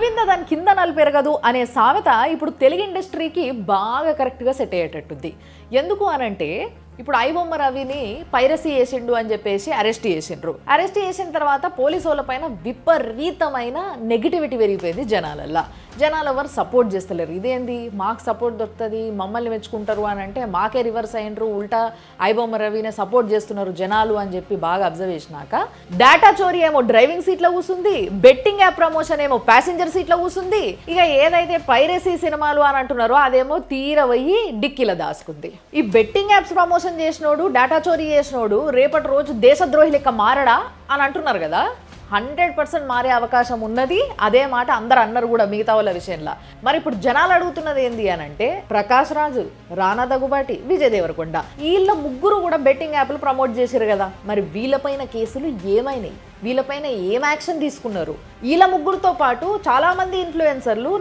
పులివింద దాని కింద నలు పెరగదు అనే సామెత ఇప్పుడు తెలుగు ఇండస్ట్రీకి బాగా కరెక్ట్గా సెట్ అయ్యేటట్టుంది. ఎందుకు అనంటే ఇప్పుడు ఐబొమ్మ రవిని పైరసీ చేసిండు అని చెప్పేసి అరెస్ట్ చేసిండ్రు. అరెస్ట్ చేసిన తర్వాత పోలీసు వాళ్ళ పైన విపరీతమైన నెగిటివిటీ పెరిగిపోయింది జనాలల్లో. జనాలు ఎవరు సపోర్ట్ చేస్తలేరు. ఇదేంది మాకు సపోర్ట్ దొరుకుతుంది, మమ్మల్ని మెచ్చుకుంటారు అని అంటే మాకే రివర్స్ అయినరు, ఉల్టా ఐబొమ్మ రవినే సపోర్ట్ చేస్తున్నారు జనాలు అని చెప్పి బాగా అబ్జర్వ్ చేసినాక డేటా చోరీ ఏమో డ్రైవింగ్ సీట్లో కూర్చుంది, బెట్టింగ్ యాప్ ప్రమోషన్ ఏమో ప్యాసింజర్ సీట్లో కూర్చుంది. ఇక ఏదైతే పైరసీ సినిమాలు అని అంటున్నారో అదేమో తీరవయ్యి డిక్కీలో దాసుకుంది. ఈ బెట్టింగ్ యాప్స్ ప్రమోషన్ చేసినోడు, డేటా చోరీ చేసినోడు రేపటి రోజు దేశద్రోహి లెక్క మారడా అని అంటున్నారు కదా. 100% మారే అవకాశం ఉన్నది. అదే మాట అందరు అన్నారు కూడా మిగతా వాళ్ళ విషయంలో. మరి ఇప్పుడు జనాలు అడుగుతున్నది ఏంది అని అంటే ప్రకాష్ రాజు, రానా దగ్గుబాటి, విజయ్ దేవరకొండ వీళ్ళ ముగ్గురు కూడా బెట్టింగ్ యాప్లు ప్రమోట్ చేశారు కదా. మరి వీళ్ళపైన కేసులు ఏమైనాయి, వీళ్ళపైన ఏం యాక్షన్ తీసుకున్నారు? వీళ్ళ ముగ్గురుతో పాటు చాలా మంది ఇన్ఫ్లుయెన్సర్లు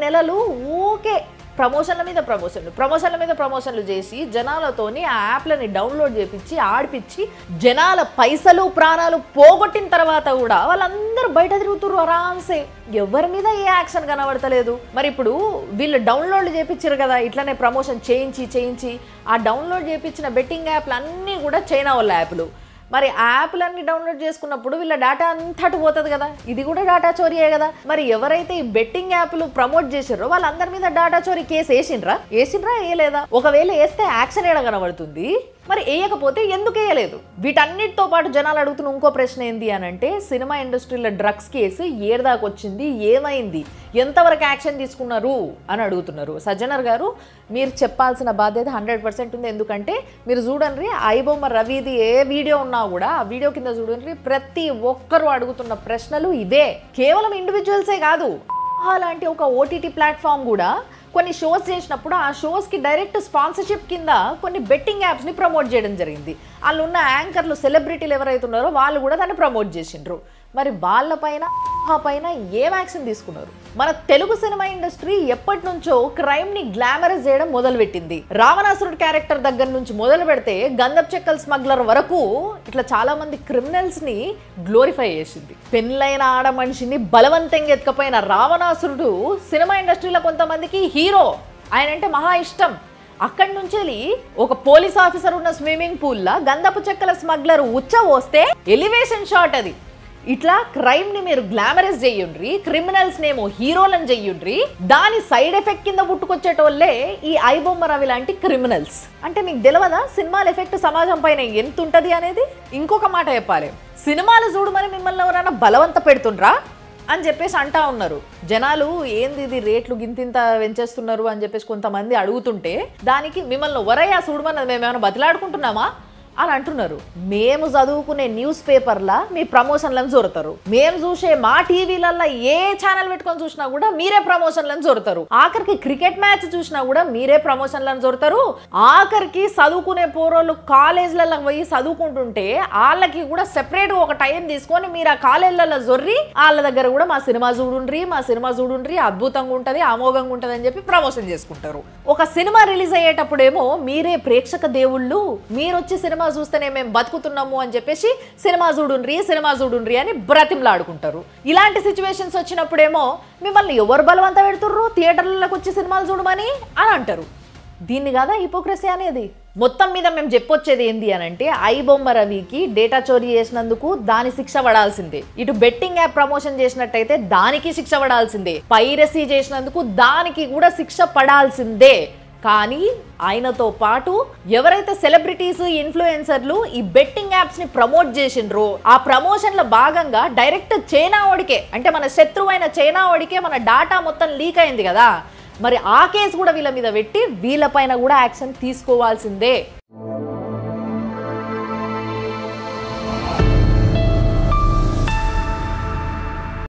నెలలు ఊకే ప్రమోషన్ల మీద ప్రమోషన్లు చేసి జనాలతోని ఆ యాప్లని డౌన్లోడ్ చేపించి ఆడిపించి జనాల పైసలు ప్రాణాలు పోగొట్టిన తర్వాత కూడా వాళ్ళందరూ బయట తిరుగుతున్నారు ఆరాంసే. ఎవరి మీద ఏ యాక్షన్ కనబడతలేదు. మరి ఇప్పుడు వీళ్ళు డౌన్లోడ్ చేపించారు కదా, ఇట్లనే ప్రమోషన్ చేయించి ఆ డౌన్లోడ్ చేయించిన బెట్టింగ్ యాప్లు అన్నీ కూడా చైనా వాళ్ళ యాప్లు. మరి ఆ యాప్లన్నీ డౌన్లోడ్ చేసుకున్నప్పుడు వీళ్ళ డేటా అంతా పోతుంది కదా. ఇది కూడా డేటా చోరీయే కదా. మరి ఎవరైతే ఈ బెట్టింగ్ యాప్లు ప్రమోట్ చేసారో వాళ్ళందరి మీద డేటా చోరీ కేసు వేసిండ్రా వేయలేదా? ఒకవేళ వేస్తే యాక్షన్ ఏడ కనబడుతుంది, మరి వేయకపోతే ఎందుకు వేయలేదు? వీటన్నిటితో పాటు జనాలు అడుగుతున్న ఇంకో ప్రశ్న ఏంది అని అంటే సినిమా ఇండస్ట్రీలో డ్రగ్స్ కేసు ఏడాదాకా వచ్చింది, ఏమైంది, ఎంతవరకు యాక్షన్ తీసుకున్నారు అని అడుగుతున్నారు. సజ్జనర్ గారు మీరు చెప్పాల్సిన బాధ్యత 100% ఉంది. ఎందుకంటే మీరు చూడండి ఐబొమ్మ రవిది ఏ వీడియో ఉన్నా కూడా ఆ వీడియో కింద చూడండి ప్రతి ఒక్కరు అడుగుతున్న ప్రశ్నలు ఇవే. కేవలం ఇండివిజువల్సే కాదు, అలాంటి ఒక ఓటీటీ ప్లాట్ఫామ్ కూడా కొన్ని షోస్ చేసినప్పుడు ఆ షోస్కి డైరెక్ట్ స్పాన్సర్షిప్ కింద కొన్ని బెట్టింగ్ యాప్స్ని ప్రమోట్ చేయడం జరిగింది. వాళ్ళు ఉన్న యాంకర్లు, సెలబ్రిటీలు ఎవరైతే ఉన్నారో వాళ్ళు కూడా దాన్ని ప్రమోట్ చేసిండ్రు. మరి వాళ్ళపైన ఏం యాక్షన్ తీసుకున్నారు? మన తెలుగు సినిమా ఇండస్ట్రీ ఎప్పటి నుంచో క్రైమ్ని గ్లామరైజ్ చేయడం మొదలుపెట్టింది. రావణాసురుడు క్యారెక్టర్ దగ్గర నుంచి మొదలు పెడితే గంధపు చెక్కల స్మగ్లర్ వరకు ఇట్లా చాలా మంది క్రిమినల్స్ని గ్లోరిఫై చేసింది. పెళ్ళైన ఆడ మనిషిని బలవంతంగా ఎత్తుకపోయిన రావణాసురుడు సినిమా ఇండస్ట్రీలో కొంతమందికి హీరో, ఆయన అంటే మహా ఇష్టం. అక్కడి నుంచి ఒక పోలీస్ ఆఫీసర్ ఉన్న స్విమ్మింగ్ పూల్లో గంధపు చెక్కల స్మగ్లర్ ఉచ్చ వస్తే ఎలివేషన్ షాట్ అది. ఇట్లా క్రైమ్ ని మీరు గ్లామరైజ్ చెయ్యండ్రి, క్రిమినల్స్ నేమో హీరోలను చెయ్యండ్రి, దాని సైడ్ ఎఫెక్ట్ కింద పుట్టుకొచ్చేటోళ్ళే ఈ ఐబొమ్మ రవి లాంటి క్రిమినల్స్. అంటే మీకు తెలియదా సినిమాల ఎఫెక్ట్ సమాజం పైన ఎంత ఉంటది అనేది? ఇంకొక మాట చెప్పాలి, సినిమాలు చూడమని మిమ్మల్ని ఎవరైనా బలవంత పెడుతుండ్రా అని చెప్పేసి అంటా ఉన్నారు జనాలు. ఏంది ఇది రేట్లు గింతింత పెంచేస్తున్నారు అని చెప్పేసి కొంతమంది అడుగుతుంటే దానికి మిమ్మల్ని ఎవరయ్యా చూడమన్నది మేమేమైనా బతిలాడుకుంటున్నామా అని అంటున్నారు. మేము చదువుకునే న్యూస్ పేపర్లా మీ ప్రమోషన్లను జోరుతారు, మేము చూసే మా టీవీలల్లో ఏ ఛానల్ పెట్టుకొని చూసినా కూడా మీరే ప్రమోషన్లను జోరుతారు, ఆఖరికి క్రికెట్ మ్యాచ్ చూసినా కూడా మీరే ప్రమోషన్లను జోరుతారు, ఆఖరికి చదువుకునే పోరోళ్ళు కాలేజీలలో పోయి చదువుకుంటుంటే వాళ్ళకి కూడా సెపరేట్ ఒక టైం తీసుకొని మీరు ఆ కాలేజీలలో జొర్రి వాళ్ళ దగ్గర కూడా మా సినిమా చూడుండ్రి అద్భుతంగా ఉంటుంది, అమోఘంగా ఉంటుంది అని చెప్పి ప్రమోషన్ చేసుకుంటారు. ఒక సినిమా రిలీజ్ అయ్యేటప్పుడేమో మీరే ప్రేక్షక దేవుళ్ళు, మీరు వచ్చి సినిమా చూస్తేనే మేము బతుకుతున్నాము అని చెప్పేసి సినిమా చూడుండ్రి అని బ్రతిమలాడుకుంటారు. ఇలాంటి సిచ్యువేషన్స్ వచ్చినప్పుడేమో మిమ్మల్ని ఎవరు బలవంత పెడుతుర్రు థియేటర్లకు వచ్చి సినిమాలు చూడమని అని అంటారు. దీన్ని కాదా హిపోక్రసీ అనేది? మొత్తం మీద మేము చెప్పొచ్చేది ఏంది అని అంటే ఐబొమ్మ రవికి డేటా చోరీ చేసినందుకు దాని శిక్ష పడాల్సిందే, ఇటు బెట్టింగ్ యాప్ ప్రమోషన్ చేసినట్టయితే దానికి శిక్ష పడాల్సిందే, పైరసీ చేసినందుకు దానికి కూడా శిక్ష పడాల్సిందే. కానీ ఆయనతో పాటు ఎవరైతే సెలబ్రిటీస్, ఇన్ఫ్లుయెన్సర్లు ఈ బెట్టింగ్ యాప్స్ ని ప్రమోట్ చేసిండ్రో ఆ ప్రమోషన్ల భాగంగా డైరెక్ట్ చైనా వాడికే, అంటే మన శత్రువైన చైనా వాడికే మన డాటా మొత్తం లీక్ అయింది కదా. మరి ఆ కేసు కూడా వీళ్ళ మీద పెట్టి వీళ్ళపైన కూడా యాక్షన్ తీసుకోవాల్సిందే.